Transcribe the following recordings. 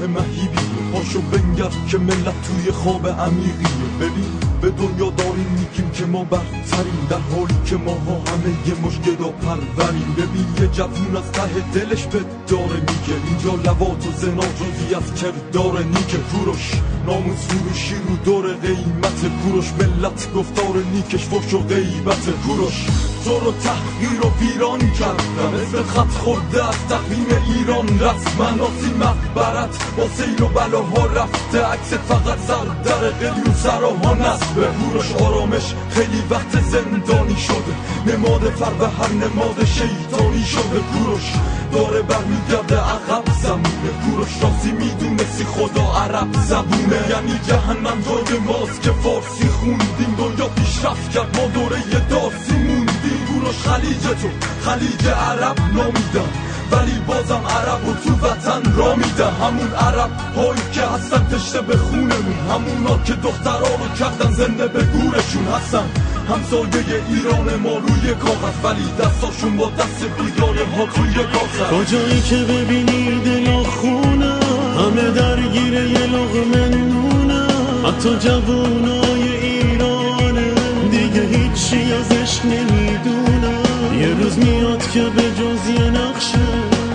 مهیبی، پاشو بنگر که ملت توی خواب عمیقیه. ببین به دنیا داریم میگیم که ما برتریم، در حالی که ماها همه یه مش گدا پروریم. ببین یه جوون از ته دلش به داره میگه اینجا لواط و زنا جزی از کردار نیکه. کوروش ناموس فروشی رو دور قیمت، کوروش ملت گفتار نیکش فحش و غیبت. کوروش تو رو تحقیر و ویران کردن، اسم خط خورده از تقویم ایران رسما. ناسی مقبرت با سیل و بلاها رفته، عکس فقط سر در قلی و سراها نصبه. کوروش آرامش خیلی وقت زندانی شده، نماد فرو هر نماد شیطانی شده. کوروش داره برمیگرده عقب زمونه، کوروش راستی میدونستی خدا عرب زبونه. یعنی جهنم جای ماست که فارسی خوندیم، دنیا پیشرفت کرد ما دوره دارسی موندیم. کوروش خلیج تو خلیج عرب نامیدن، ولی بازم عرب و تو وطن را میدن. همون عرب هایی که هستن تشته به خونمون، همونا که دخترها رو کردن زنده به گورشون. هستن همسایه ایران ما روی کاغذ، ولی دستاشون با دست بیگانه ها توی کاغذ. کجایی که ببینی دلا خونه، همه درگیر یه لقمه نونه. حتی جوونای ایرانه دیگه هیچی ازش نمیدونه. یه روز میاد که به جز یه نقشه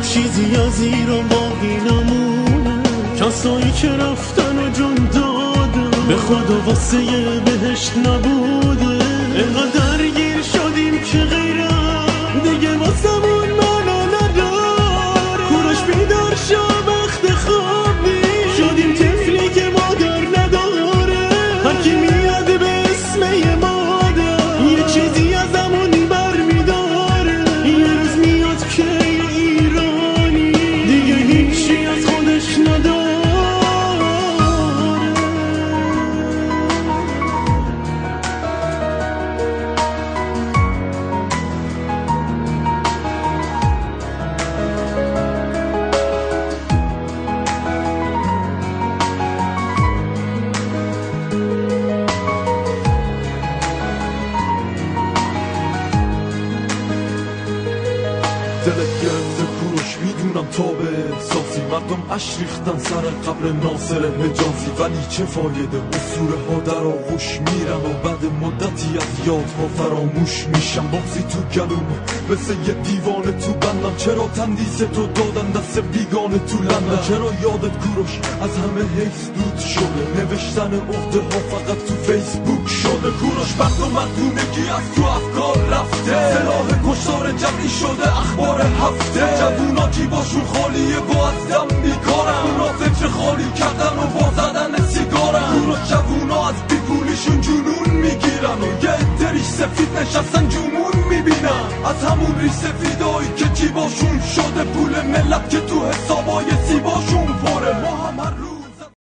چیزی از ایران باقی نمونه. کسایی که رفتن و جون داده به خدا واسه یه بهشت نبوده. اینقدر درگیر شدیم که غیره دیگه واسمون معنا نداره. کوروش بیدار شو وقت خوابی، شدیم طفلی که مادر نداره. هر کی میاد به اسم یه مادر یه چیزی ازمون برمیداره. یه روز میاد که ایرانی دیگه هیچی از خودش نداره. دلت گرفته کوروش میدونم تا به احساسی، مردم اش ریختن سر قبر ناصر حجازی. ولی چه فایده، اسطوره ها در آغوش میرن و بعد مدتی از یادها فراموش میشن. بغضی تو گلومه مثل یه دیوانه تو بندم، چرا تندیس تو دادن دست بیگانه تو لندن. چرا یادت کوروش از همه حیث دود شده، نوشتن عقده ها فقط تو فیسبوک شده. کوروش وقت و مردونگی از تو افکار رفته، سلاح کشتار جمعی شده اخبار هفته. جوونا جیباشون خالیه با از دم بیکارن، اونا فکر خالی کردن و با زدن سیگارن. کوروش جوونا از بیپولیشون جنون میگیرن و یه عده ریش سفید نشستن جمون میبینن. از همون ریش سفیدایی که جیباشون شده پول ملت که تو حسابای سیباشون